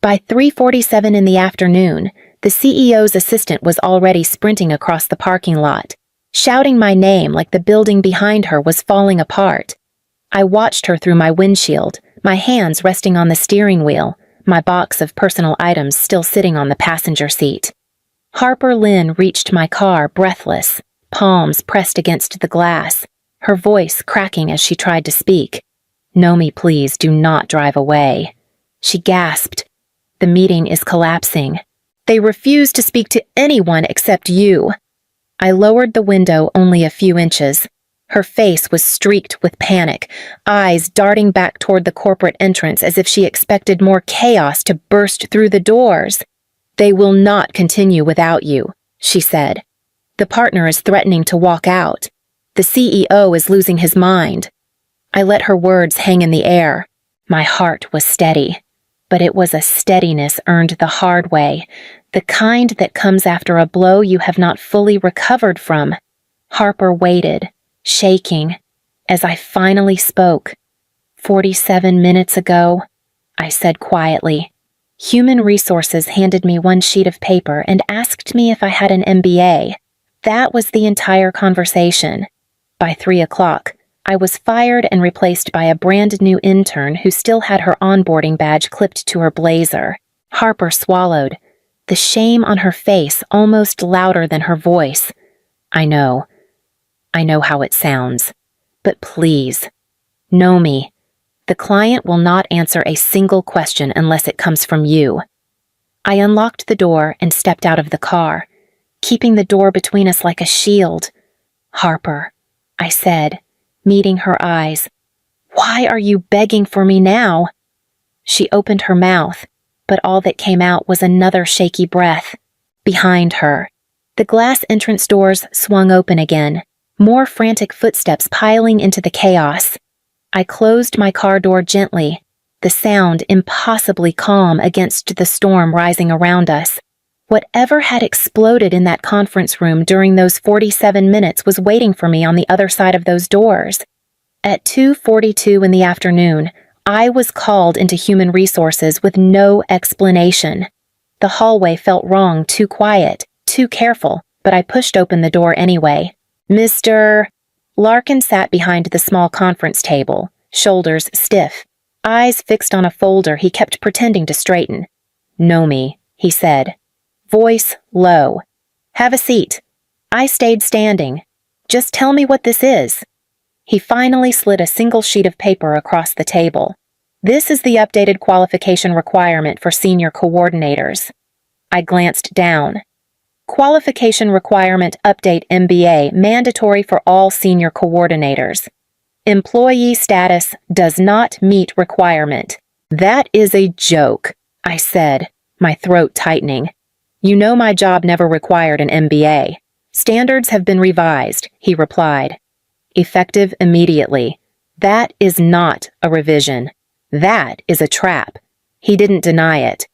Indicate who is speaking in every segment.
Speaker 1: By 3:47 in the afternoon, the CEO's assistant was already sprinting across the parking lot, shouting my name like the building behind her was falling apart. I watched her through my windshield, my hands resting on the steering wheel, my box of personal items still sitting on the passenger seat. Harper Lynn reached my car breathless, palms pressed against the glass, her voice cracking as she tried to speak. "Nomi, please do not drive away." She gasped. "The meeting is collapsing. They refuse to speak to anyone except you." I lowered the window only a few inches. Her face was streaked with panic, eyes darting back toward the corporate entrance as if she expected more chaos to burst through the doors. "They will not continue without you," she said. "The partner is threatening to walk out. The CEO is losing his mind." I let her words hang in the air. My heart was steady, but it was a steadiness earned the hard way, the kind that comes after a blow you have not fully recovered from. Harper waited, shaking, as I finally spoke. 47 minutes ago, I said quietly. Human Resources handed me one sheet of paper and asked me if I had an MBA. That was the entire conversation. By 3 o'clock, I was fired and replaced by a brand new intern who still had her onboarding badge clipped to her blazer. Harper swallowed, the shame on her face almost louder than her voice. I know how it sounds. But please, know me. The client will not answer a single question unless it comes from you. I unlocked the door and stepped out of the car, keeping the door between us like a shield. "Harper," I said, meeting her eyes. "Why are you begging for me now?" She opened her mouth, but all that came out was another shaky breath. Behind her, the glass entrance doors swung open again, more frantic footsteps piling into the chaos. I closed my car door gently, the sound impossibly calm against the storm rising around us. Whatever had exploded in that conference room during those 47 minutes was waiting for me on the other side of those doors. At 2:42 in the afternoon, I was called into Human Resources with no explanation. The hallway felt wrong, too quiet, too careful, but I pushed open the door anyway. "Mr. Larkin sat behind the small conference table, shoulders stiff, eyes fixed on a folder he kept pretending to straighten. "Know me," he said, voice low. "Have a seat." I stayed standing. "Just tell me what this is." He finally slid a single sheet of paper across the table. "This is the updated qualification requirement for senior coordinators." I glanced down. Qualification requirement update MBA mandatory for all senior coordinators. Employee status does not meet requirement. "That is a joke," I said, my throat tightening. "You know my job never required an MBA. Standards have been revised," he replied. "Effective immediately. That is not a revision. That is a trap." He didn't deny it.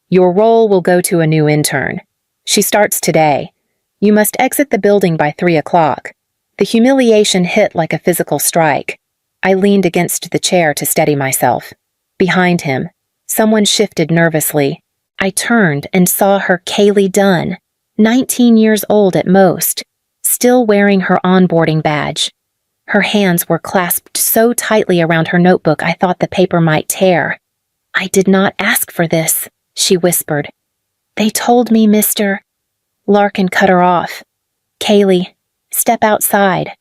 Speaker 1: "Your role will go to a new intern. She starts today. You must exit the building by 3 o'clock. The humiliation hit like a physical strike. I leaned against the chair to steady myself. Behind him, someone shifted nervously. I turned and saw her Kaylee Dunn, 19 years old at most, still wearing her onboarding badge. Her hands were clasped so tightly around her notebook I thought the paper might tear. "I did not ask for this," she whispered. "They told me, Mr." Larkin cut her off. "Kaylee, step outside."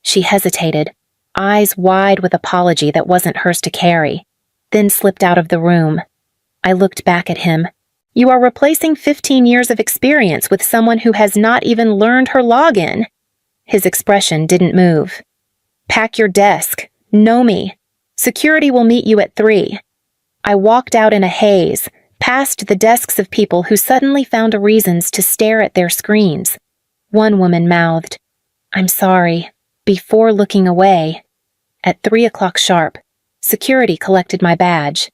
Speaker 1: She hesitated, eyes wide with apology that wasn't hers to carry, then slipped out of the room. I looked back at him. "You are replacing 15 years of experience with someone who has not even learned her login." His expression didn't move. "Pack your desk. Know me. Security will meet you at 3. I walked out in a haze, past the desks of people who suddenly found reasons to stare at their screens. One woman mouthed, "I'm sorry," before looking away. At 3 o'clock sharp, security collected my badge.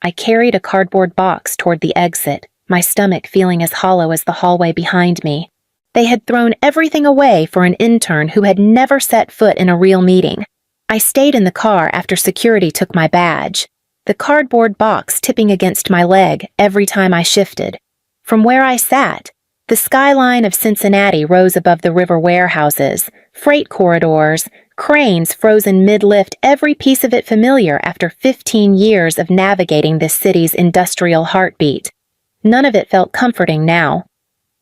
Speaker 1: I carried a cardboard box toward the exit, my stomach feeling as hollow as the hallway behind me. They had thrown everything away for an intern who had never set foot in a real meeting. I stayed in the car after security took my badge. the cardboard box tipping against my leg every time I shifted. From where I sat, the skyline of Cincinnati rose above the river warehouses, freight corridors, cranes frozen mid-lift, every piece of it familiar after 15 years of navigating this city's industrial heartbeat. None of it felt comforting now.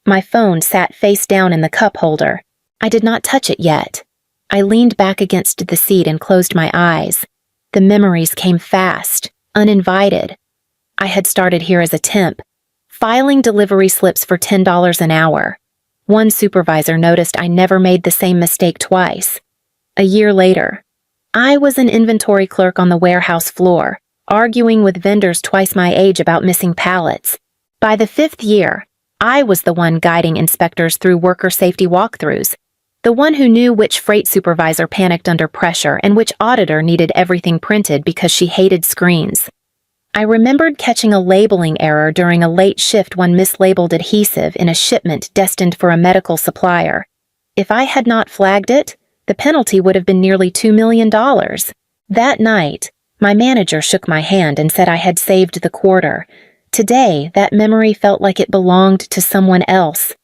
Speaker 1: My phone sat face down in the cup holder. I did not touch it yet. I leaned back against the seat and closed my eyes. The memories came fast, uninvited. I had started here as a temp, filing delivery slips for $10 an hour. One supervisor noticed I never made the same mistake twice. A year later, I was an inventory clerk on the warehouse floor, arguing with vendors twice my age about missing pallets. By the 5th year, I was the one guiding inspectors through worker safety walkthroughs, the one who knew which freight supervisor panicked under pressure and which auditor needed everything printed because she hated screens. I remembered catching a labeling error during a late shift, one mislabeled adhesive in a shipment destined for a medical supplier. If I had not flagged it, the penalty would have been nearly $2 million. That night, my manager shook my hand and said I had saved the quarter. Today, that memory felt like it belonged to someone else.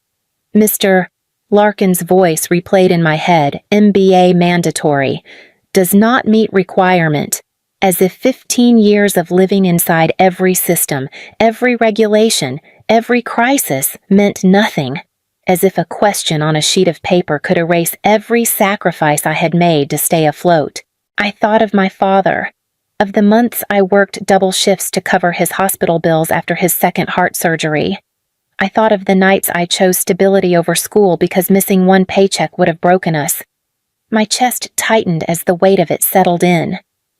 Speaker 1: Mr. Larkin's voice replayed in my head, MBA mandatory, does not meet requirement, as if 15 years of living inside every system, every regulation, every crisis meant nothing, as if a question on a sheet of paper could erase every sacrifice I had made to stay afloat. I thought of my father, of the months I worked double shifts to cover his hospital bills after his second heart surgery. I thought of the nights I chose stability over school because missing one paycheck would have broken us. My chest tightened as the weight of it settled in.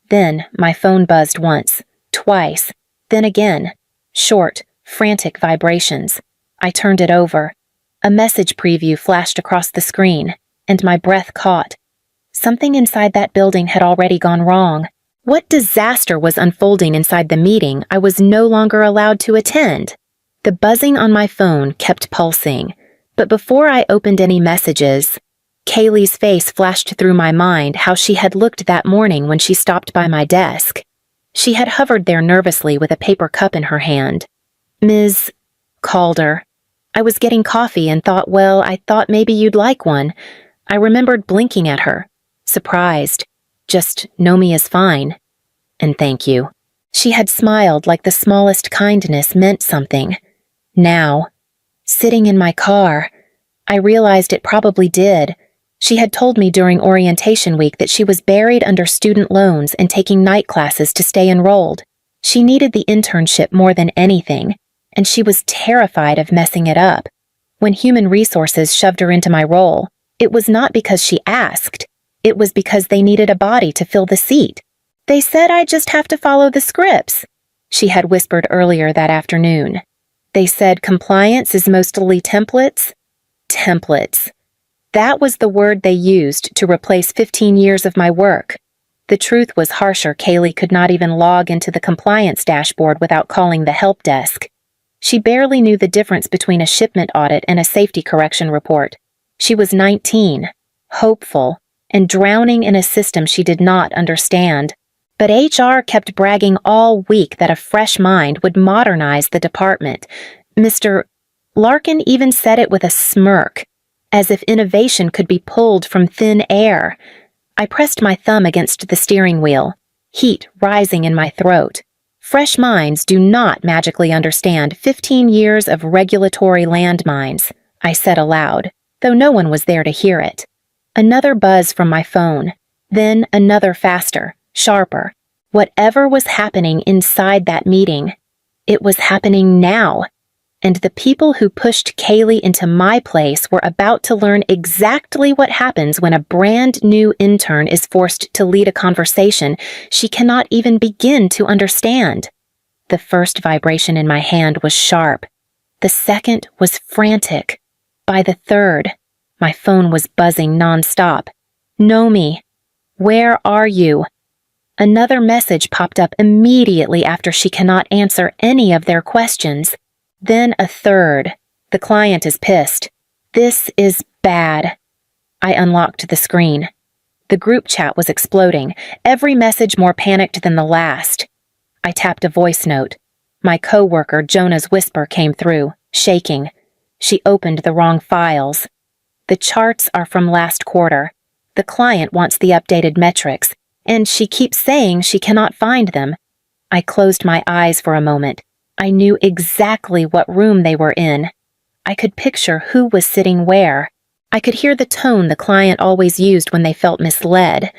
Speaker 1: Then my phone buzzed once, twice, then again. Short, frantic vibrations. I turned it over. A message preview flashed across the screen, and my breath caught. Something inside that building had already gone wrong. What disaster was unfolding inside the meeting I was no longer allowed to attend? The buzzing on my phone kept pulsing, but before I opened any messages, Kaylee's face flashed through my mind, how she had looked that morning when she stopped by my desk. She had hovered there nervously with a paper cup in her hand. Ms. Calder. I was getting coffee and thought, well, I thought maybe you'd like one. I remembered blinking at her, surprised. Just know me as fine. And thank you. She had smiled like the smallest kindness meant something. Now, sitting in my car, I realized it probably did. She had told me during orientation week that she was buried under student loans and taking night classes to stay enrolled. She needed the internship more than anything, and she was terrified of messing it up. When human resources shoved her into my role, it was not because she asked. It was because they needed a body to fill the seat. They said I just have to follow the scripts, she had whispered earlier that afternoon. They said compliance is mostly templates. Templates. That was the word they used to replace 15 years of my work. The truth was harsher. Kaylee could not even log into the compliance dashboard without calling the help desk. She barely knew the difference between a shipment audit and a safety correction report. She was 19, hopeful, and drowning in a system she did not understand. But HR kept bragging all week that a fresh mind would modernize the department. Mr. Larkin even said it with a smirk, as if innovation could be pulled from thin air. I pressed my thumb against the steering wheel, heat rising in my throat. Fresh minds do not magically understand 15 years of regulatory landmines, I said aloud, though no one was there to hear it. Another buzz from my phone, then another faster, sharper. Whatever was happening inside that meeting, it was happening now. And the people who pushed Kaylee into my place were about to learn exactly what happens when a brand new intern is forced to lead a conversation she cannot even begin to understand. The first vibration in my hand was sharp. The second was frantic. By the third, my phone was buzzing nonstop. Nomi, where are you? Another message popped up immediately after she cannot answer any of their questions. Then a third. The client is pissed. This is bad. I unlocked the screen. The group chat was exploding, every message more panicked than the last. I tapped a voice note. My coworker, Jonah's whisper, came through, shaking. She opened the wrong files. The charts are from last quarter. The client wants the updated metrics, and she keeps saying she cannot find them. I closed my eyes for a moment. I knew exactly what room they were in. I could picture who was sitting where. I could hear the tone the client always used when they felt misled.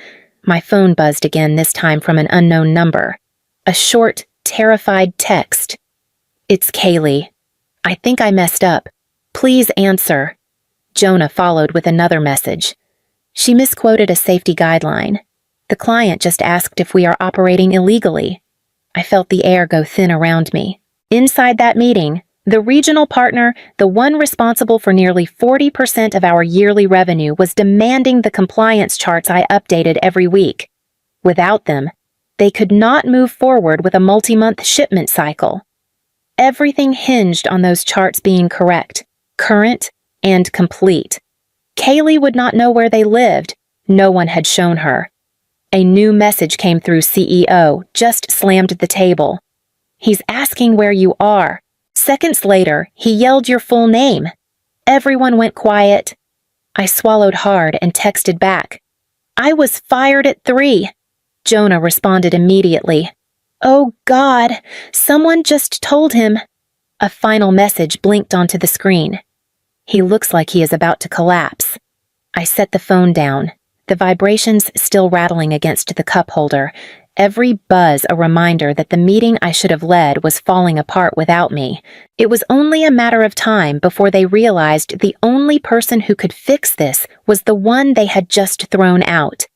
Speaker 1: My phone buzzed again, this time from an unknown number. A short, terrified text. "It's Kaylee. I think I messed up. Please answer." Jonah followed with another message. She misquoted a safety guideline. The client just asked if we are operating illegally. I felt the air go thin around me. Inside that meeting, the regional partner, the one responsible for nearly 40% of our yearly revenue, was demanding the compliance charts I updated every week. Without them, they could not move forward with a multi-month shipment cycle. Everything hinged on those charts being correct, current, and complete. Kaylee would not know where they lived. No one had shown her. A new message came through. CEO just slammed the table. "He's asking where you are." Seconds later, he yelled your full name. Everyone went quiet. I swallowed hard and texted back. "I was fired at 3. Jonah responded immediately. "Oh God, someone just told him." A final message blinked onto the screen. "He looks like he is about to collapse." I set the phone down, the vibrations still rattling against the cup holder, every buzz a reminder that the meeting I should have led was falling apart without me. It was only a matter of time before they realized the only person who could fix this was the one they had just thrown out.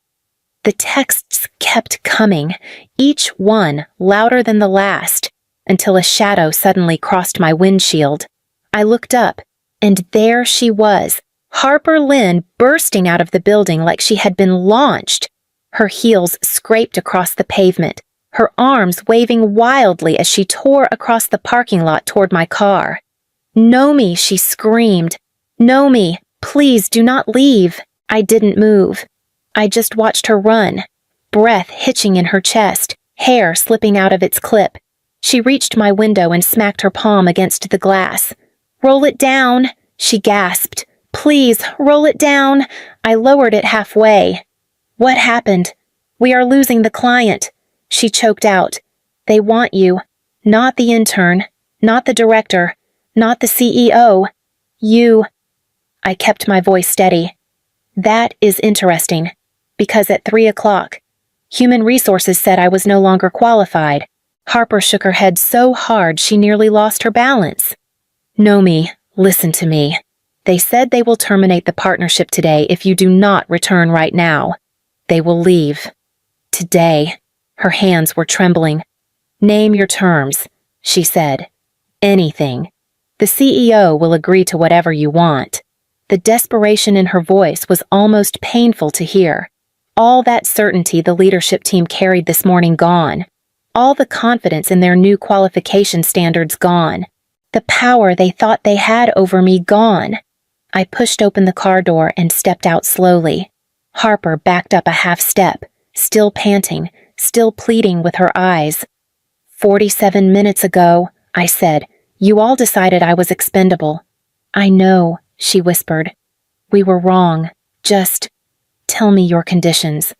Speaker 1: The texts kept coming, each one louder than the last, until a shadow suddenly crossed my windshield. I looked up, and there she was, Harper Lynn, bursting out of the building like she had been launched. Her heels scraped across the pavement, her arms waving wildly as she tore across the parking lot toward my car. "Nomi," she screamed. "Nomi, please do not leave." I didn't move. I just watched her run, breath hitching in her chest, hair slipping out of its clip. She reached my window and smacked her palm against the glass. "Roll it down," she gasped. "Please, roll it down." I lowered it halfway. "What happened?" "We are losing the client," she choked out. "They want you. Not the intern. Not the director. Not the CEO. You." I kept my voice steady. "That is interesting, because at 3 o'clock, Human Resources said I was no longer qualified." Harper shook her head so hard she nearly lost her balance. "Nomi, listen to me. They said they will terminate the partnership today if you do not return right now. They will leave. Today." Her hands were trembling. "Name your terms," she said. "Anything. The CEO will agree to whatever you want." The desperation in her voice was almost painful to hear. All that certainty the leadership team carried this morning gone. All the confidence in their new qualification standards gone. The power they thought they had over me gone. I pushed open the car door and stepped out slowly. Harper backed up a half step, still panting, still pleading with her eyes. 47 minutes ago," I said, "you all decided I was expendable." "I know," she whispered. "We were wrong. Just tell me your conditions."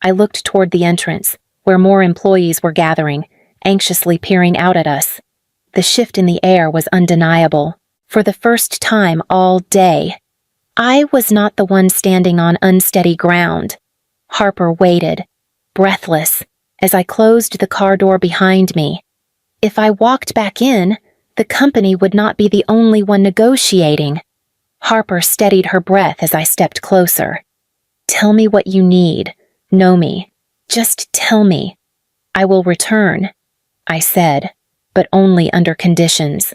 Speaker 1: I looked toward the entrance, where more employees were gathering, anxiously peering out at us. The shift in the air was undeniable. For the first time all day, I was not the one standing on unsteady ground. Harper waited, breathless, as I closed the car door behind me. If I walked back in, the company would not be the only one negotiating. Harper steadied her breath as I stepped closer. "Tell me what you need. Nomi. Just tell me. I will return," I said, but only under conditions.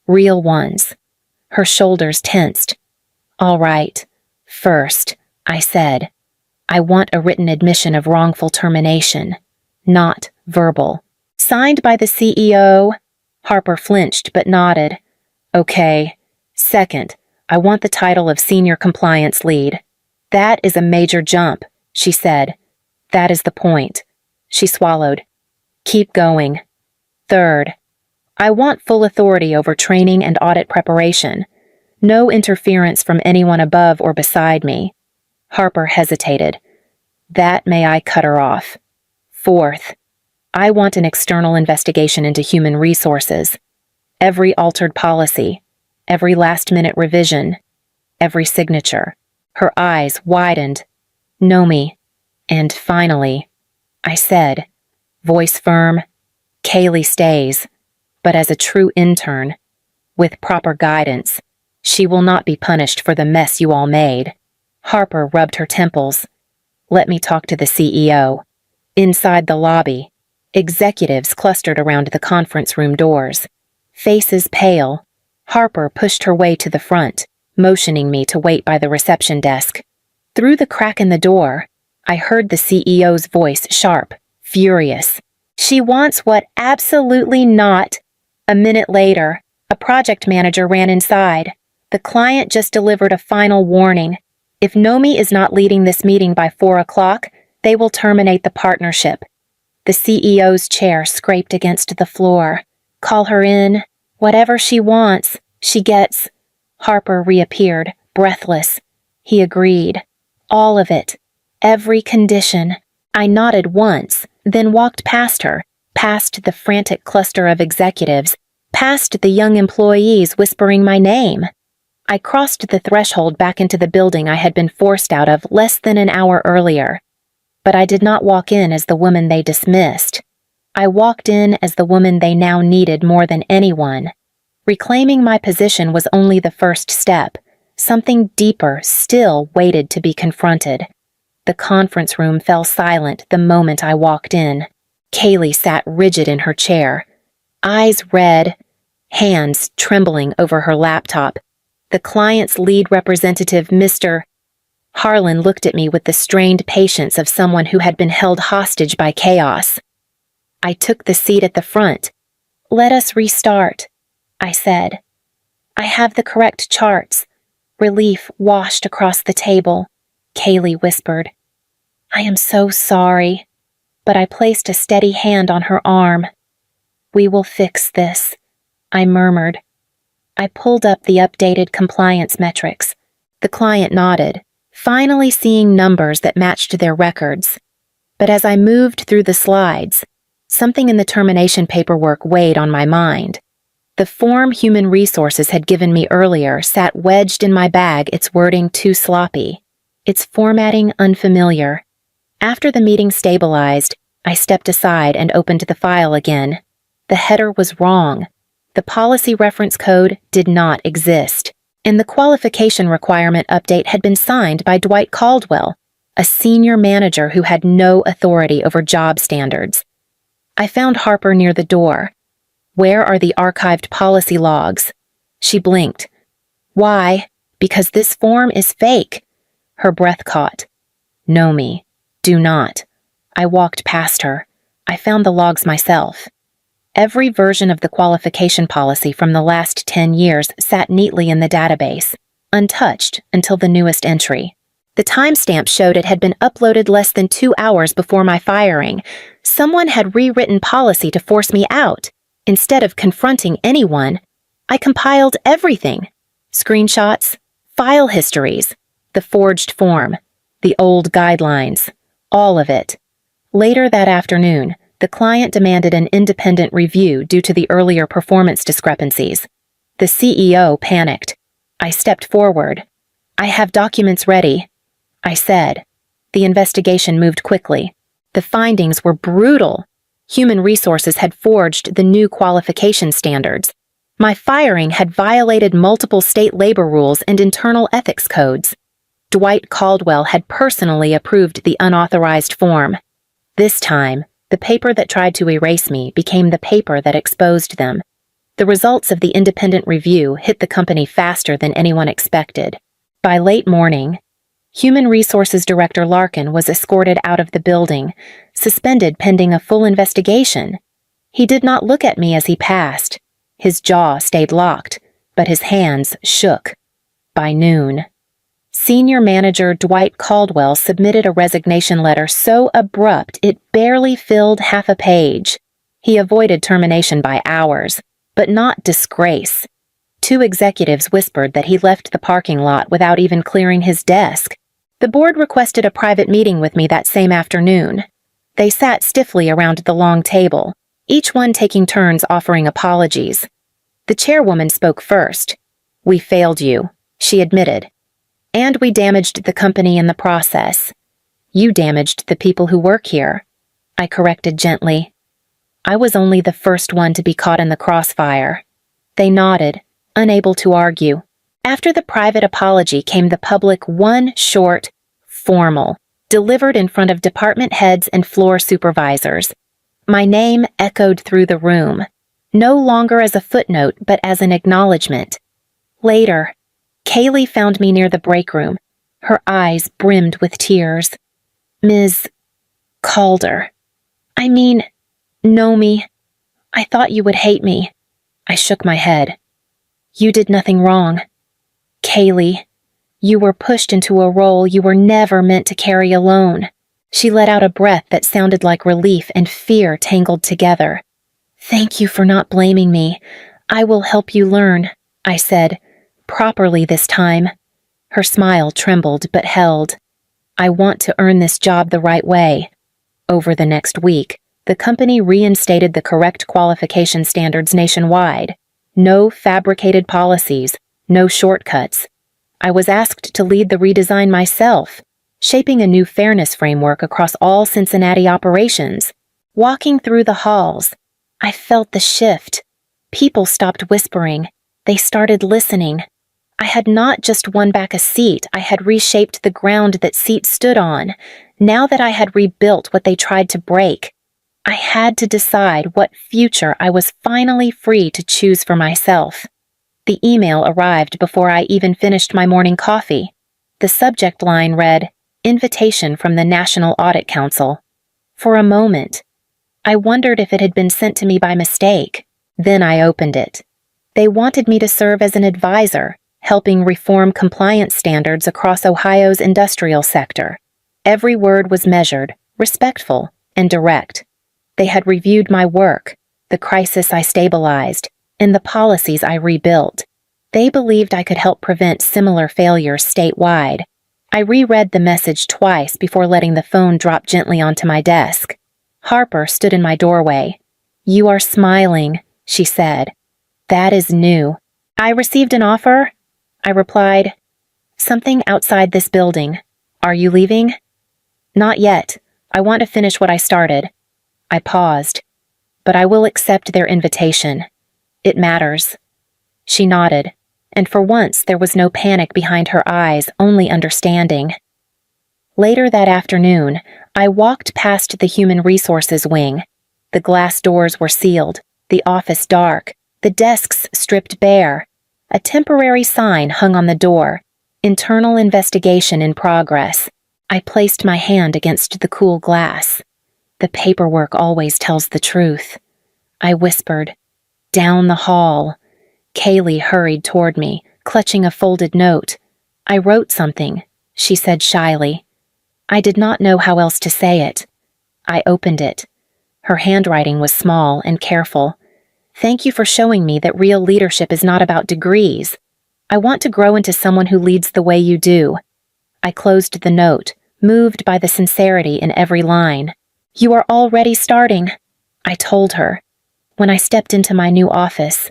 Speaker 1: Real ones. Her shoulders tensed. "All right. First," I said, "I want a written admission of wrongful termination, not verbal. Signed by the CEO." Harper flinched but nodded. "Okay. Second, I want the title of Senior Compliance Lead." "That is a major jump," she said. "That is the point." She swallowed. Keep going. Third, I want full authority over training and audit preparation. No interference from anyone above or beside me. Harper hesitated. That may I cut her off. Fourth, I want an external investigation into human resources. Every altered policy, every last-minute revision, every signature. Her eyes widened. Nomi. And finally, I said, voice firm, Kaylee stays, but as a true intern, with proper guidance, she will not be punished for the mess you all made. Harper rubbed her temples. Let me talk to the CEO. Inside the lobby, executives clustered around the conference room doors. Faces pale, Harper pushed her way to the front, motioning me to wait by the reception desk. Through the crack in the door, I heard the CEO's voice sharp, furious. She wants what absolutely not. A minute later, a project manager ran inside. The client just delivered a final warning. If Nomi is not leading this meeting by 4 o'clock, they will terminate the partnership. The CEO's chair scraped against the floor. Call her in. Whatever she wants, she gets. Harper reappeared, breathless. He agreed. All of it. Every condition. I nodded once, then walked past her, past the frantic cluster of executives, past the young employees whispering my name. I crossed the threshold back into the building I had been forced out of less than an hour earlier. But I did not walk in as the woman they dismissed. I walked in as the woman they now needed more than anyone. Reclaiming my position was only the first step. Something deeper still waited to be confronted. The conference room fell silent the moment I walked in. Kaylee sat rigid in her chair, eyes red, hands trembling over her laptop. The client's lead representative, Mr. Harlan, looked at me with the strained patience of someone who had been held hostage by chaos. I took the seat at the front. Let us restart, I said. I have the correct charts. Relief washed across the table. Kaylee whispered. I am so sorry, but I placed a steady hand on her arm. We will fix this, I murmured. I pulled up the updated compliance metrics. The client nodded, finally seeing numbers that matched their records. But as I moved through the slides, something in the termination paperwork weighed on my mind. The form Human Resources had given me earlier sat wedged in my bag, its wording too sloppy, its formatting unfamiliar. After the meeting stabilized, I stepped aside and opened the file again. The header was wrong. The policy reference code did not exist, and the qualification requirement update had been signed by Dwight Caldwell, a senior manager who had no authority over job standards. I found Harper near the door. Where are the archived policy logs? She blinked. Why? Because this form is fake. Her breath caught. Nomi, do not. I walked past her. I found the logs myself. Every version of the qualification policy from the last 10 years sat neatly in the database, untouched until the newest entry. The timestamp showed it had been uploaded less than 2 hours before my firing. Someone had rewritten policy to force me out. Instead of confronting anyone, I compiled everything. Screenshots, file histories, the forged form, the old guidelines, all of it. Later that afternoon, the client demanded an independent review due to the earlier performance discrepancies. The CEO panicked. I stepped forward. I have documents ready, I said. The investigation moved quickly. The findings were brutal. Human Resources had forged the new qualification standards. My firing had violated multiple state labor rules and internal ethics codes. Dwight Caldwell had personally approved the unauthorized form. This time, the paper that tried to erase me became the paper that exposed them. The results of the independent review hit the company faster than anyone expected. By late morning, Human Resources Director Larkin was escorted out of the building, suspended pending a full investigation. He did not look at me as he passed. His jaw stayed locked, but his hands shook. By noon, Senior Manager Dwight Caldwell submitted a resignation letter so abrupt it barely filled half a page. He avoided termination by hours, but not disgrace. 2 executives whispered that he left the parking lot without even clearing his desk. The board requested a private meeting with me that same afternoon. They sat stiffly around the long table, each one taking turns offering apologies. The chairwoman spoke first. "We failed you," she admitted. "And we damaged the company in the process." "You damaged the people who work here," I corrected gently. I was only the first one to be caught in the crossfire. They nodded, unable to argue. After the private apology came the public one short, formal, delivered in front of department heads and floor supervisors. My name echoed through the room, no longer as a footnote but as an acknowledgement. Later, Kaylee found me near the break room. Her eyes brimmed with tears. "Ms. Calder. Know me. I thought you would hate me." I shook my head. "You did nothing wrong. Kaylee, you were pushed into a role you were never meant to carry alone." She let out a breath that sounded like relief and fear tangled together. "Thank you for not blaming me. I will help you learn," I said, properly this time. Her smile trembled but held. "I want to earn this job the right way." Over the next week, the company reinstated the correct qualification standards nationwide. No fabricated policies, no shortcuts. I was asked to lead the redesign myself, shaping a new fairness framework across all Cincinnati operations. Walking through the halls, I felt the shift. People stopped whispering. They started listening. I had not just won back a seat, I had reshaped the ground that seats stood on. Now that I had rebuilt what they tried to break, I had to decide what future I was finally free to choose for myself. The email arrived before I even finished my morning coffee. The subject line read, "Invitation from the National Audit Council." For a moment, I wondered if it had been sent to me by mistake. Then I opened it. They wanted me to serve as an advisor, helping reform compliance standards across Ohio's industrial sector. Every word was measured, respectful, and direct. They had reviewed my work, the crisis I stabilized, and the policies I rebuilt. They believed I could help prevent similar failures statewide. I reread the message twice before letting the phone drop gently onto my desk. Harper stood in my doorway. "You are smiling," she said. "That is new." "I received an offer," I replied. "Something outside this building. Are you leaving?" "Not yet. I want to finish what I started." I paused. "But I will accept their invitation. It matters." She nodded, and for once there was no panic behind her eyes, only understanding. Later that afternoon, I walked past the Human Resources wing. The glass doors were sealed, the office dark, the desks stripped bare. A temporary sign hung on the door, "Internal investigation in progress." I placed my hand against the cool glass. "The paperwork always tells the truth." I whispered. "Down the hall." Kaylee hurried toward me, clutching a folded note. "I wrote something," she said shyly. I did not know how else to say it. I opened it. Her handwriting was small and careful. "Thank you for showing me that real leadership is not about degrees. I want to grow into someone who leads the way you do." I closed the note, moved by the sincerity in every line. "You are already starting," I told her. When I stepped into my new office,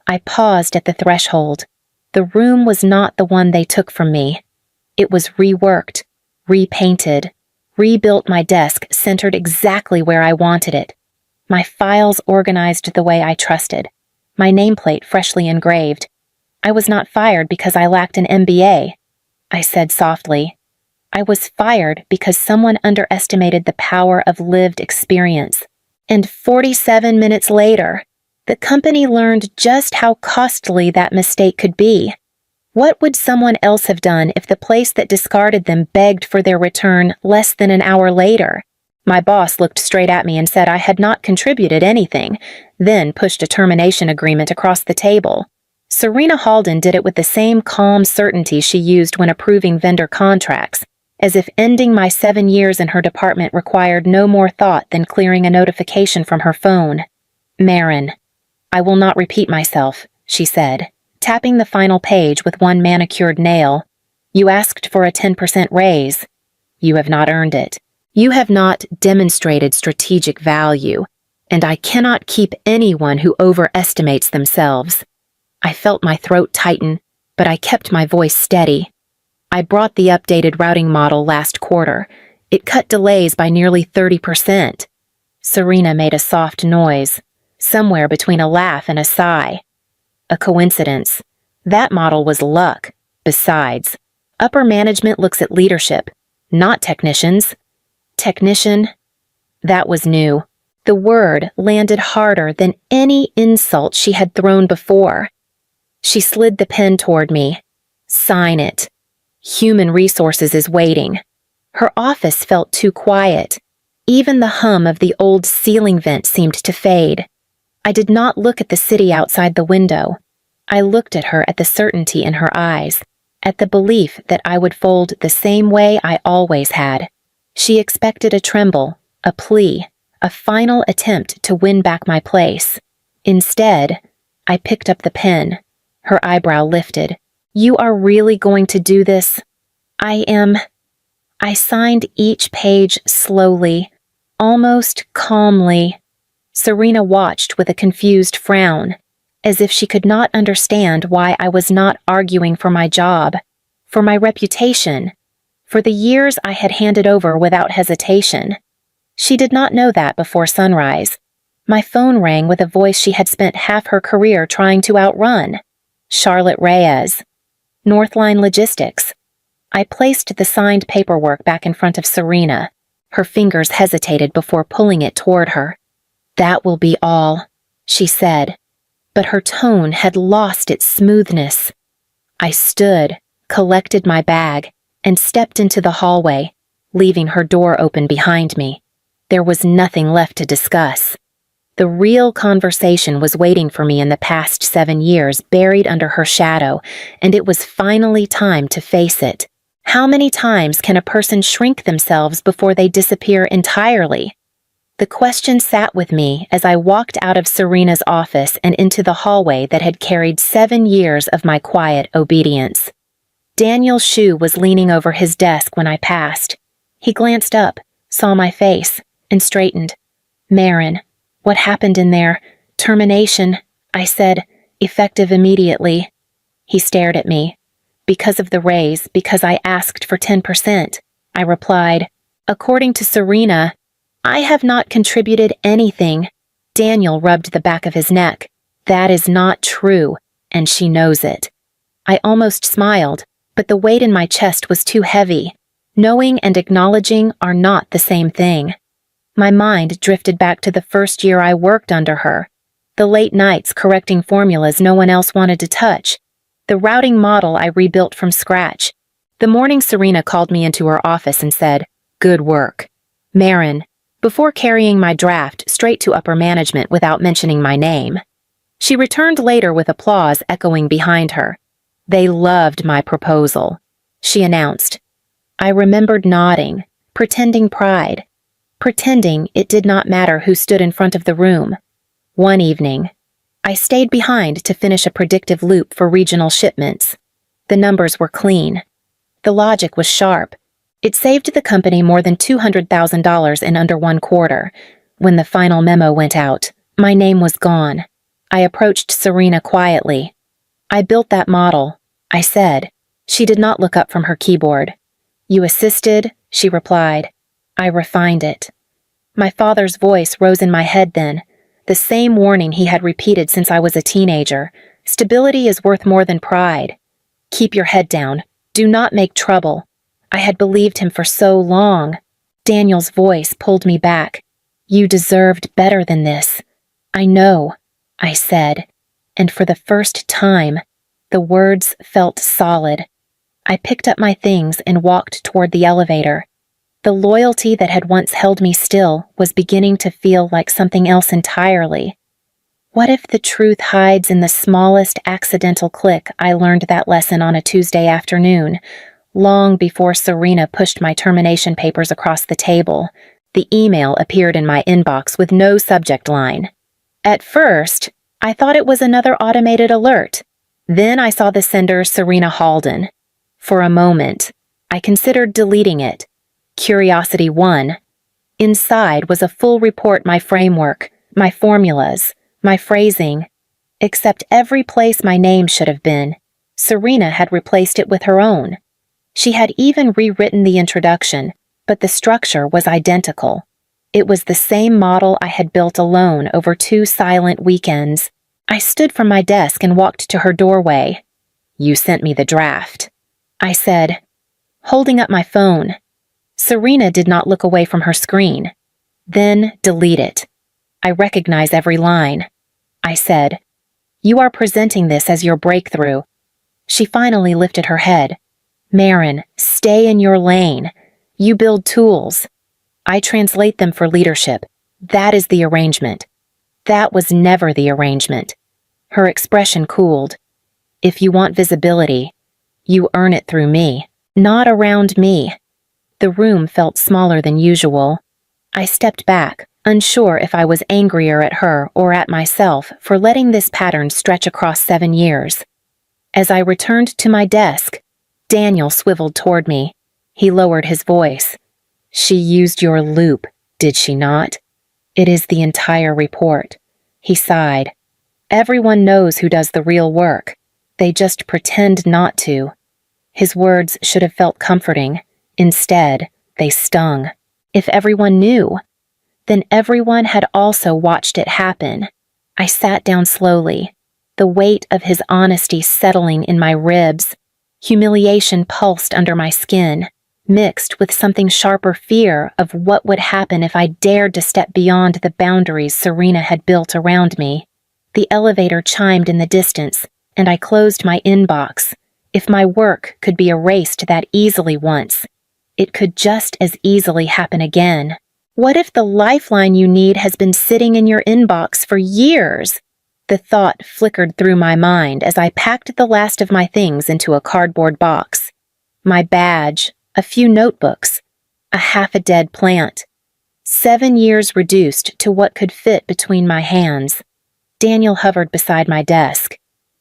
Speaker 1: I paused at the threshold. The room was not the one they took from me. It was reworked, repainted, rebuilt. My desk centered exactly where I wanted it. My files organized the way I trusted. My nameplate freshly engraved. I was not fired because I lacked an MBA, I said softly. I was fired because someone underestimated the power of lived experience. And 47 minutes later, the company learned just how costly that mistake could be. What would someone else have done if the place that discarded them begged for their return less than an hour later? My boss looked straight at me and said I had not contributed anything, then pushed a termination agreement across the table. Serena Halden did it with the same calm certainty she used when approving vendor contracts, as if ending my 7 years in her department required no more thought than clearing a notification from her phone. Marin, I will not repeat myself, she said, tapping the final page with one manicured nail. You asked for a 10% raise. You have not earned it. You have not demonstrated strategic value, and I cannot keep anyone who overestimates themselves. I felt my throat tighten, but I kept my voice steady. I brought the updated routing model last quarter. It cut delays by nearly 30%. Serena made a soft noise, somewhere between a laugh and a sigh. A coincidence. That model was luck. Besides, upper management looks at leadership, not technicians. Technician? That was new. The word landed harder than any insult she had thrown before. She slid the pen toward me. Sign it. Human Resources is waiting. Her office felt too quiet. Even the hum of the old ceiling vent seemed to fade. I did not look at the city outside the window. I looked at her at the certainty in her eyes, at the belief that I would fold the same way I always had. She expected a tremble, a plea, a final attempt to win back my place. Instead, I picked up the pen. Her eyebrow lifted. You are really going to do this? I am. I signed each page slowly, almost calmly. Serena watched with a confused frown, as if she could not understand why I was not arguing for my job, for my reputation, for the years I had handed over without hesitation. She did not know that before sunrise. My phone rang with a voice she had spent half her career trying to outrun. Charlotte Reyes. Northline Logistics. I placed the signed paperwork back in front of Serena. Her fingers hesitated before pulling it toward her. That will be all, she said, but her tone had lost its smoothness. I stood, collected my bag, and stepped into the hallway, leaving her door open behind me. There was nothing left to discuss. The real conversation was waiting for me in the past 7 years, buried under her shadow, and it was finally time to face it. How many times can a person shrink themselves before they disappear entirely? The question sat with me as I walked out of Serena's office and into the hallway that had carried 7 years of my quiet obedience. Daniel Shu was leaning over his desk when I passed. He glanced up, saw my face, and straightened. Marin, what happened in there? Termination, I said, effective immediately. He stared at me. Because of the raise, because I asked for 10%, I replied. According to Serena, I have not contributed anything. Daniel rubbed the back of his neck. That is not true, and she knows it. I almost smiled, but the weight in my chest was too heavy. Knowing and acknowledging are not the same thing. My mind drifted back to the first year I worked under her. The late nights correcting formulas no one else wanted to touch. The routing model I rebuilt from scratch. The morning Serena called me into her office and said, "Good work." Marin, before carrying my draft straight to upper management without mentioning my name. She returned later with applause echoing behind her. They loved my proposal, she announced. I remembered nodding, pretending pride. Pretending it did not matter who stood in front of the room. One evening, I stayed behind to finish a predictive loop for regional shipments. The numbers were clean. The logic was sharp. It saved the company more than $200,000 in under 1 quarter. When the final memo went out, my name was gone. I approached Serena quietly. I built that model, I said. She did not look up from her keyboard. You assisted, she replied. I refined it. My father's voice rose in my head then, the same warning he had repeated since I was a teenager. Stability is worth more than pride. Keep your head down. Do not make trouble. I had believed him for so long. Daniel's voice pulled me back. You deserved better than this. I know, I said, and for the first time, the words felt solid. I picked up my things and walked toward the elevator. The loyalty that had once held me still was beginning to feel like something else entirely. What if the truth hides in the smallest accidental click? I learned that lesson on a Tuesday afternoon, long before Serena pushed my termination papers across the table. The email appeared in my inbox with no subject line. At first, I thought it was another automated alert. Then I saw the sender, Serena Halden. For a moment, I considered deleting it. Curiosity won. Inside was a full report, my framework, my formulas, my phrasing. Except every place my name should have been, Serena had replaced it with her own. She had even rewritten the introduction, but the structure was identical. It was the same model I had built alone over 2 silent weekends. I stood from my desk and walked to her doorway. "You sent me the draft," I said, holding up my phone. Serena did not look away from her screen. "Then delete it. I recognize every line," I said. "You are presenting this as your breakthrough." She finally lifted her head. "Marin, stay in your lane. You build tools. I translate them for leadership. That is the arrangement." That was never the arrangement. Her expression cooled. "If you want visibility, you earn it through me, not around me." The room felt smaller than usual. I stepped back, unsure if I was angrier at her or at myself for letting this pattern stretch across 7 years. As I returned to my desk, Daniel swiveled toward me. He lowered his voice. "She used your loop, did she not?" "It is the entire report." He sighed. "Everyone knows who does the real work. They just pretend not to." His words should have felt comforting. Instead, they stung. If everyone knew, then everyone had also watched it happen. I sat down slowly, the weight of his honesty settling in my ribs. Humiliation pulsed under my skin, mixed with something sharper fear of what would happen if I dared to step beyond the boundaries Serena had built around me. The elevator chimed in the distance, and I closed my inbox. If my work could be erased that easily once, it could just as easily happen again. What if the lifeline you need has been sitting in your inbox for years? The thought flickered through my mind as I packed the last of my things into a cardboard box. My badge, a few notebooks, a half-a-dead plant. 7 years reduced to what could fit between my hands. Daniel hovered beside my desk.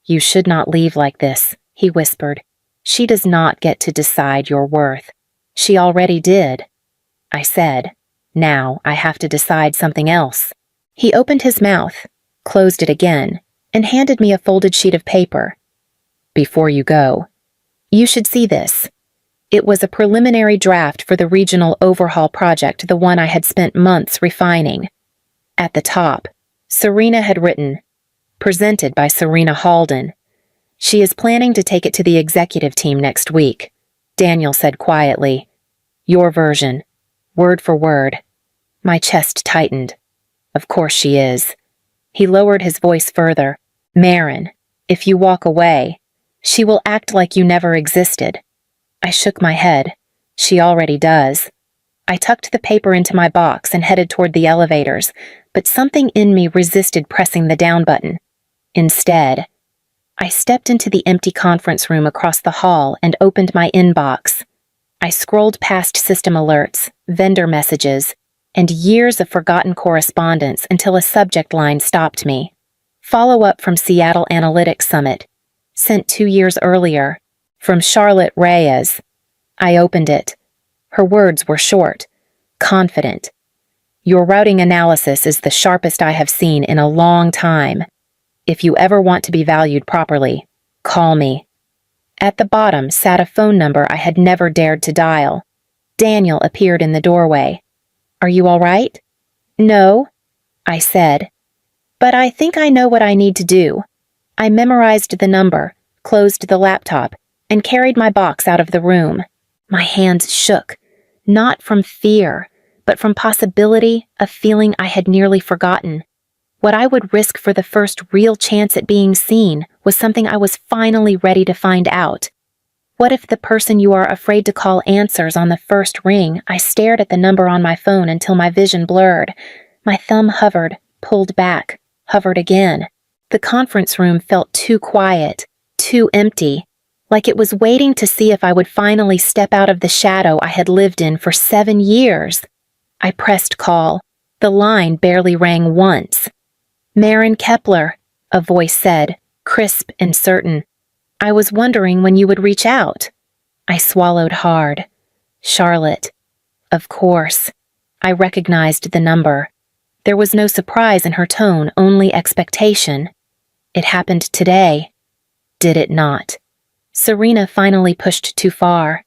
Speaker 1: "You should not leave like this," he whispered. "She does not get to decide your worth." "She already did," I said. "Now I have to decide something else." He opened his mouth, closed it again, and handed me a folded sheet of paper. "Before you go, you should see this." It was a preliminary draft for the regional overhaul project, the one I had spent months refining. At the top, Serena had written, "Presented by Serena Halden. She is planning to take it to the executive team next week," Daniel said quietly. "Your version, word for word." My chest tightened. "Of course she is." He lowered his voice further. "Marin, if you walk away, she will act like you never existed." I shook my head. "She already does." I tucked the paper into my box and headed toward the elevators, but something in me resisted pressing the down button. Instead, I stepped into the empty conference room across the hall and opened my inbox. I scrolled past system alerts, vendor messages, and years of forgotten correspondence until a subject line stopped me. Follow-up from Seattle Analytics Summit, sent 2 years earlier, from Charlotte Reyes. I opened it. Her words were short, confident. "Your routing analysis is the sharpest I have seen in a long time. If you ever want to be valued properly, call me." At the bottom sat a phone number I had never dared to dial. Daniel appeared in the doorway. "Are you all right?" "No," I said. "But I think I know what I need to do." I memorized the number, closed the laptop, and carried my box out of the room. My hands shook, not from fear, but from possibility, a feeling I had nearly forgotten. What I would risk for the first real chance at being seen was something I was finally ready to find out. What if the person you are afraid to call answers on the first ring? I stared at the number on my phone until my vision blurred. My thumb hovered, pulled back, hovered again. The conference room felt too quiet, too empty, like it was waiting to see if I would finally step out of the shadow I had lived in for 7 years. I pressed call. The line barely rang once. Marin Kepler, a voice said, crisp and certain. I was wondering when you would reach out. I swallowed hard. Charlotte. Of course. I recognized the number. There was no surprise in her tone, only expectation. It happened today. Did it not? Serena finally pushed too far.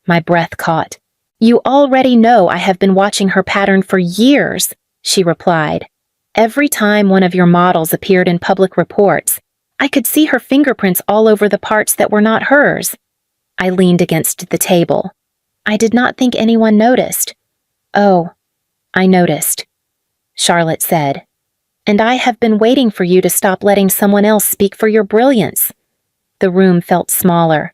Speaker 1: My breath caught. You already know I have been watching her pattern for years, she replied. Every time one of your models appeared in public reports, I could see her fingerprints all over the parts that were not hers. I leaned against the table. I did not think anyone noticed. Oh, I noticed, Charlotte said. And I have been waiting for you to stop letting someone else speak for your brilliance. The room felt smaller,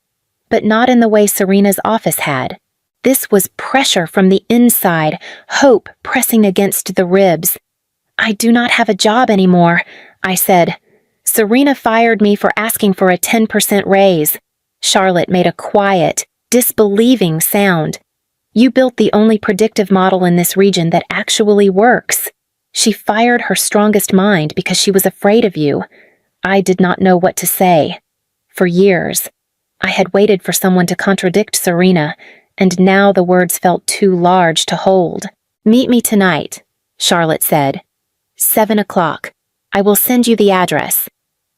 Speaker 1: but not in the way Serena's office had. This was pressure from the inside, hope pressing against the ribs. I do not have a job anymore, I said. Serena fired me for asking for a 10% raise. Charlotte made a quiet, disbelieving sound. You built the only predictive model in this region that actually works. She fired her strongest mind because she was afraid of you. I did not know what to say. For years, I had waited for someone to contradict Serena, and now the words felt too large to hold. Meet me tonight, Charlotte said. 7 o'clock. I will send you the address.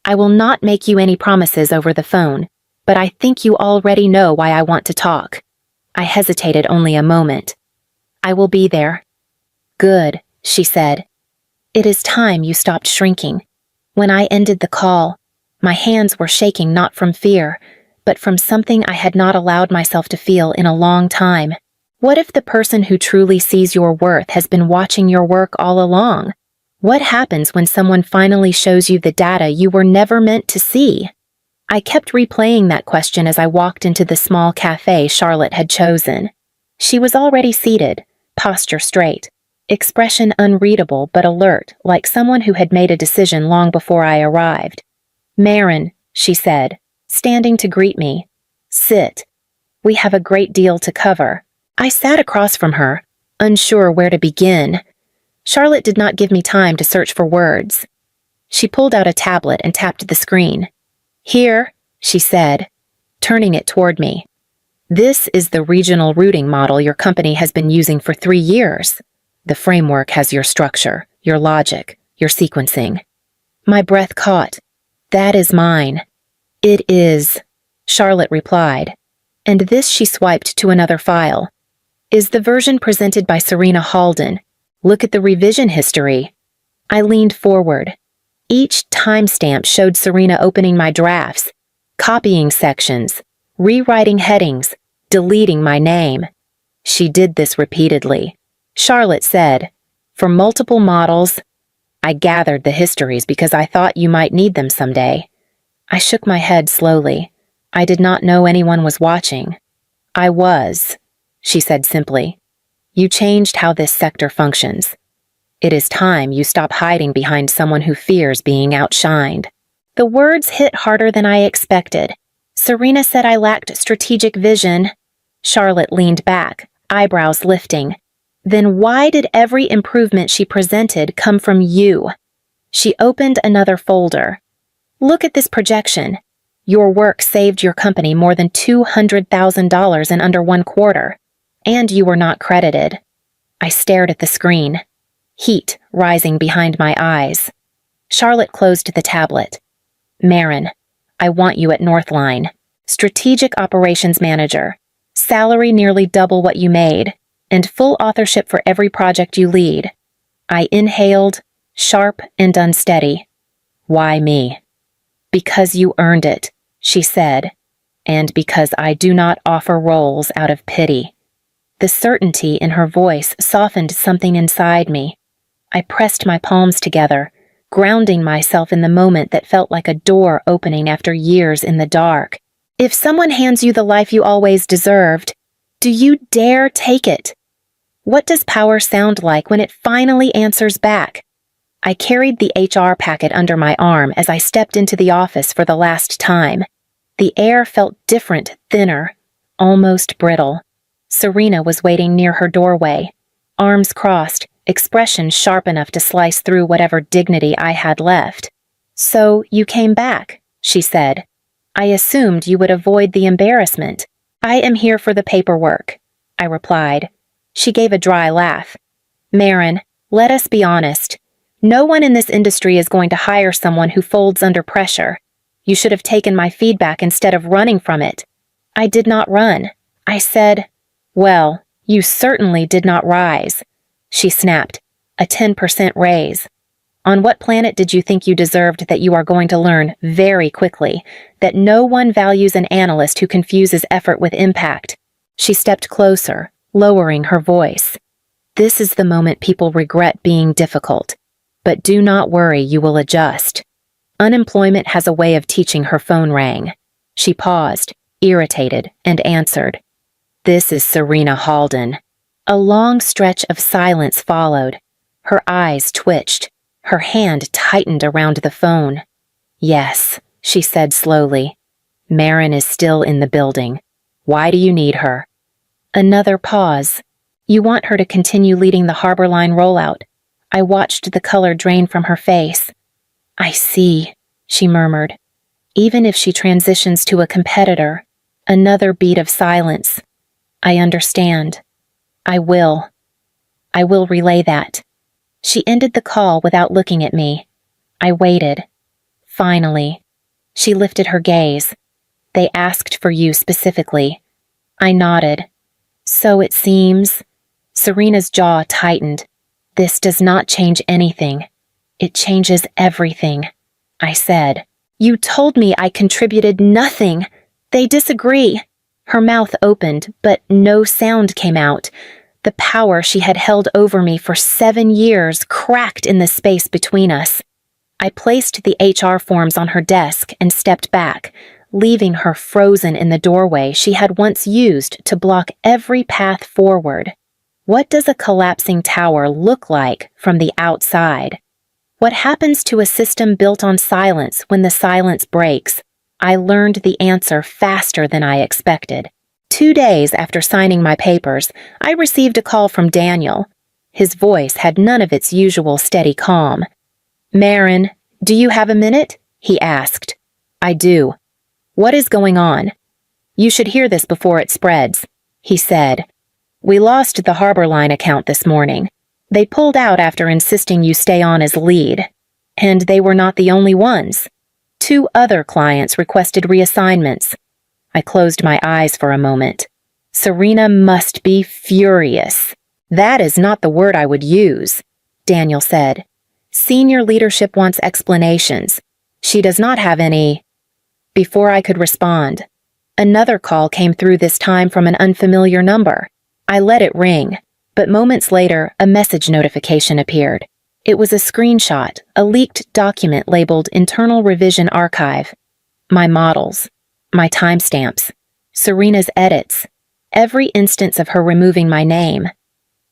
Speaker 1: I will not make you any promises over the phone, but I think you already know why I want to talk. I hesitated only a moment. I will be there. Good, she said. It is time you stopped shrinking. When I ended the call, my hands were shaking not from fear, but from something I had not allowed myself to feel in a long time. What if the person who truly sees your worth has been watching your work all along? What happens when someone finally shows you the data you were never meant to see? I kept replaying that question as I walked into the small cafe Charlotte had chosen. She was already seated, posture straight, expression unreadable but alert, like someone who had made a decision long before I arrived. Marin, she said, standing to greet me. Sit. We have a great deal to cover. I sat across from her, unsure where to begin. Charlotte did not give me time to search for words. She pulled out a tablet and tapped the screen. Here, she said, turning it toward me. This is the regional routing model your company has been using for 3 years. The framework has your structure, your logic, your sequencing. My breath caught. That is mine. It is, Charlotte replied. And this she swiped to another file. Is the version presented by Serena Halden. Look at the revision history. I leaned forward. Each timestamp showed Serena opening my drafts, copying sections, rewriting headings, deleting my name. She did this repeatedly. Charlotte said, for multiple models, I gathered the histories because I thought you might need them someday. I shook my head slowly. I did not know anyone was watching. I was, she said simply. You changed how this sector functions. It is time you stop hiding behind someone who fears being outshined. The words hit harder than I expected. Serena said I lacked strategic vision. Charlotte leaned back, eyebrows lifting. Then why did every improvement she presented come from you? She opened another folder. Look at this projection. Your work saved your company more than $200,000 in under 1 quarter. And you were not credited. I stared at the screen, heat rising behind my eyes. Charlotte closed the tablet. Marin, I want you at Northline. Strategic Operations Manager. Salary nearly double what you made, and full authorship for every project you lead. I inhaled, sharp and unsteady. Why me? Because you earned it, she said, and because I do not offer roles out of pity. The certainty in her voice softened something inside me. I pressed my palms together, grounding myself in the moment that felt like a door opening after years in the dark. If someone hands you the life you always deserved, do you dare take it? What does power sound like when it finally answers back? I carried the HR packet under my arm as I stepped into the office for the last time. The air felt different, thinner, almost brittle. Serena was waiting near her doorway, arms crossed, expression sharp enough to slice through whatever dignity I had left. "So, you came back," she said. "I assumed you would avoid the embarrassment." "I am here for the paperwork," I replied. She gave a dry laugh. "Marin, let us be honest. No one in this industry is going to hire someone who folds under pressure. You should have taken my feedback instead of running from it." "I did not run. I said, well, you certainly did not rise," she snapped. "A 10% raise. On what planet did you think you deserved that you are going to learn very quickly that no one values an analyst who confuses effort with impact?" She stepped closer, lowering her voice. "This is the moment people regret being difficult. But do not worry, you will adjust." Unemployment has a way of teaching. Her phone rang. She paused, irritated, and answered. "This is Serena Halden." A long stretch of silence followed. Her eyes twitched. Her hand tightened around the phone. "Yes," she said slowly. "Marin is still in the building. Why do you need her?" Another pause. "You want her to continue leading the Harbor Line rollout." I watched the color drain from her face. "I see," she murmured. "Even if she transitions to a competitor." Another beat of silence. "I understand. I will relay that." She ended the call without looking at me. I waited. Finally, she lifted her gaze. "They asked for you specifically." I nodded. "So it seems." Serena's jaw tightened. "This does not change anything. It changes everything," I said. "You told me I contributed nothing. They disagree." Her mouth opened, but no sound came out. The power she had held over me for 7 years cracked in the space between us. I placed the HR forms on her desk and stepped back, leaving her frozen in the doorway she had once used to block every path forward. What does a collapsing tower look like from the outside? What happens to a system built on silence when the silence breaks? I learned the answer faster than I expected. 2 days after signing my papers, I received a call from Daniel. His voice had none of its usual steady calm. "Marin, do you have a minute?" he asked. "I do." "What is going on?" "You should hear this before it spreads," he said. "We lost the Harbor Line account this morning. They pulled out after insisting you stay on as lead. And they were not the only ones. 2 other clients requested reassignments." I closed my eyes for a moment. Serena must be furious. "That is not the word I would use," Daniel said. "Senior leadership wants explanations. She does not have any." Before I could respond, another call came through, this time from an unfamiliar number. I let it ring, but moments later, a message notification appeared. It was a screenshot, a leaked document labeled Internal Revision Archive. My models, my timestamps, Serena's edits, every instance of her removing my name.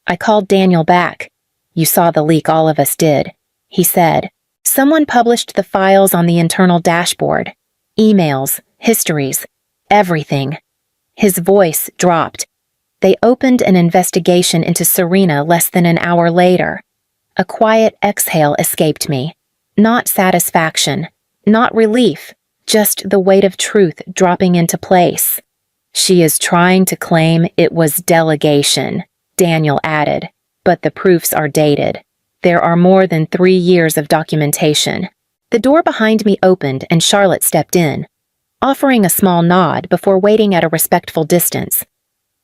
Speaker 1: I called Daniel back. "You saw the leak, all of us did," he said. "Someone published the files on the internal dashboard. Emails, histories, everything." His voice dropped. "They opened an investigation into Serena less than an hour later." A quiet exhale escaped me. Not satisfaction, not relief, just the weight of truth dropping into place. "She is trying to claim it was delegation," Daniel added, "but the proofs are dated. There are more than 3 years of documentation." The door behind me opened and Charlotte stepped in, offering a small nod before waiting at a respectful distance.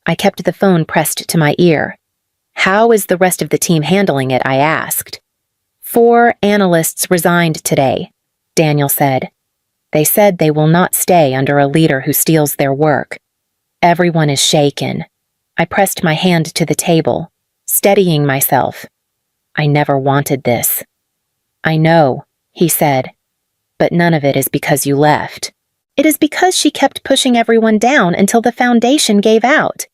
Speaker 1: I kept the phone pressed to my ear. "How is the rest of the team handling it?" I asked. 4 analysts resigned today," Daniel said. "They said they will not stay under a leader who steals their work." Everyone is shaken. I pressed my hand to the table, steadying myself. "I never wanted this." "I know," he said, "but none of it is because you left. It is because she kept pushing everyone down until the foundation gave out."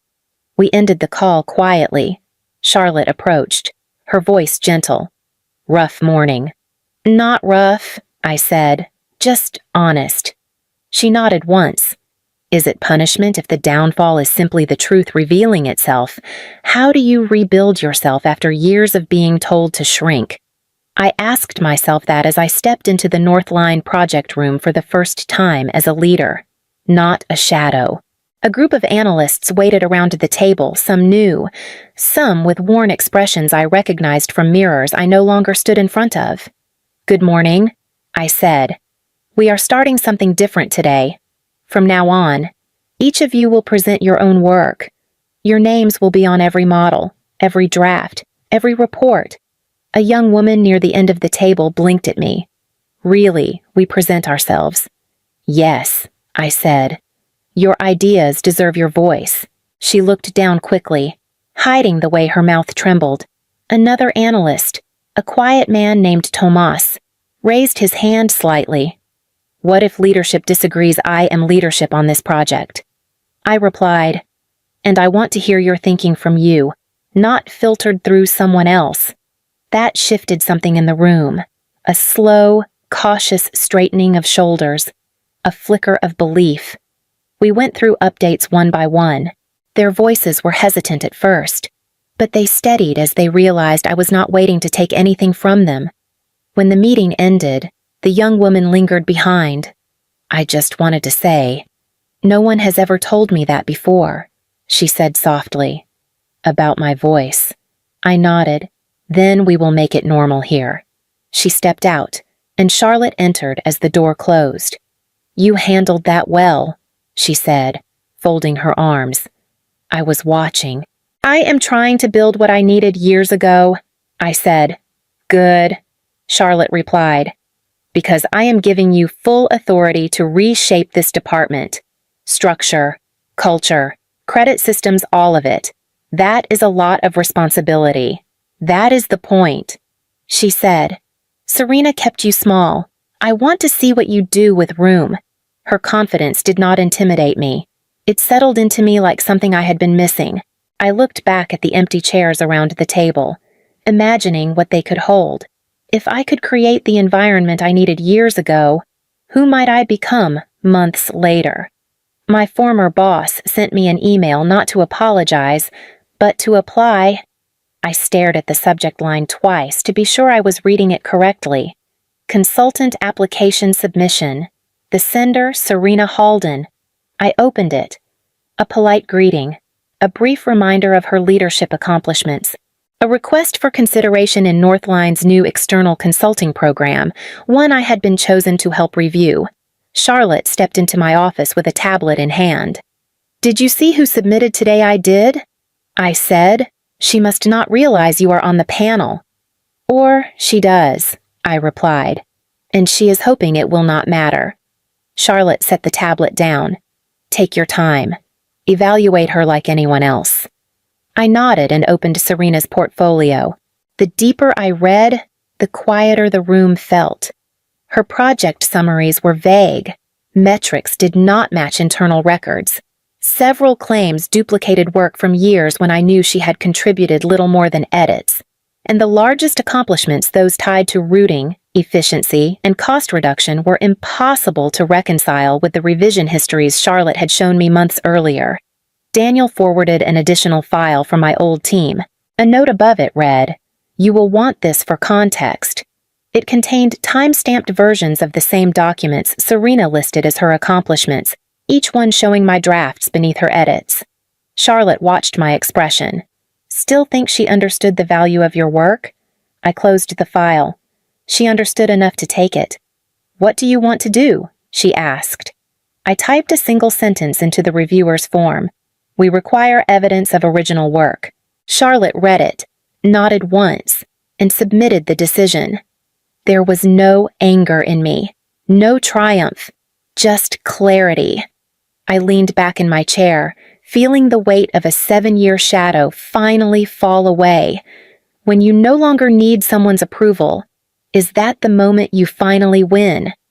Speaker 1: We ended the call quietly. Charlotte approached, her voice gentle. "Rough morning." "Not rough," I said, "just honest." She nodded once. Is it punishment if the downfall is simply the truth revealing itself? How do you rebuild yourself after years of being told to shrink? I asked myself that as I stepped into the North Line project room for the first time as a leader, not a shadow. A group of analysts waited around the table, some new, some with worn expressions I recognized from mirrors I no longer stood in front of. "Good morning," I said. "We are starting something different today. From now on, each of you will present your own work. Your names will be on every model, every draft, every report." A young woman near the end of the table blinked at me. "Really, we present ourselves." "Yes," I said. "Your ideas deserve your voice." She looked down quickly, hiding the way her mouth trembled. Another analyst, a quiet man named Tomas, raised his hand slightly. "What if leadership disagrees? I am leadership on this project." I replied, "And I want to hear your thinking from you, not filtered through someone else." That shifted something in the room, a slow, cautious straightening of shoulders, a flicker of belief. We went through updates one by one. Their voices were hesitant at first, but they steadied as they realized I was not waiting to take anything from them. When the meeting ended, the young woman lingered behind. "I just wanted to say, no one has ever told me that before," she said softly. "About my voice." I nodded. "Then we will make it normal here." She stepped out, and Charlotte entered as the door closed. "You handled that well," she said, folding her arms. I was watching. "I am trying to build what I needed years ago," I said. "Good," Charlotte replied, "because I am giving you full authority to reshape this department. Structure, culture, credit systems, all of it. That is a lot of responsibility. That is the point." She said, "Serena kept you small. I want to see what you do with room." Her confidence did not intimidate me. It settled into me like something I had been missing. I looked back at the empty chairs around the table, imagining what they could hold. If I could create the environment I needed years ago, who might I become months later? My former boss sent me an email not to apologize, but to apply. I stared at the subject line twice to be sure I was reading it correctly. Consultant application submission. The sender, Serena Halden. I opened it. A polite greeting. A brief reminder of her leadership accomplishments. A request for consideration in Northline's new external consulting program, one I had been chosen to help review. Charlotte stepped into my office with a tablet in hand. "Did you see who submitted today?" "I did," I said. "She must not realize you are on the panel." "Or she does," I replied, "and she is hoping it will not matter." Charlotte set the tablet down. "Take your time. Evaluate her like anyone else." I nodded and opened Serena's portfolio. The deeper I read, the quieter the room felt. Her project summaries were vague. Metrics did not match internal records. Several claims duplicated work from years when I knew she had contributed little more than edits. And the largest accomplishments, those tied to routing, efficiency, and cost reduction, were impossible to reconcile with the revision histories Charlotte had shown me months earlier. Daniel forwarded an additional file from my old team. A note above it read, "You will want this for context." It contained time-stamped versions of the same documents Serena listed as her accomplishments, each one showing my drafts beneath her edits. Charlotte watched my expression. "Still think she understood the value of your work?" I closed the file. She understood enough to take it. "What do you want to do?" she asked. I typed a single sentence into the reviewer's form. "We require evidence of original work." Charlotte read it, nodded once, and submitted the decision. There was no anger in me, no triumph, just clarity. I leaned back in my chair, feeling the weight of a 7-year shadow finally fall away. When you no longer need someone's approval, is that the moment you finally win?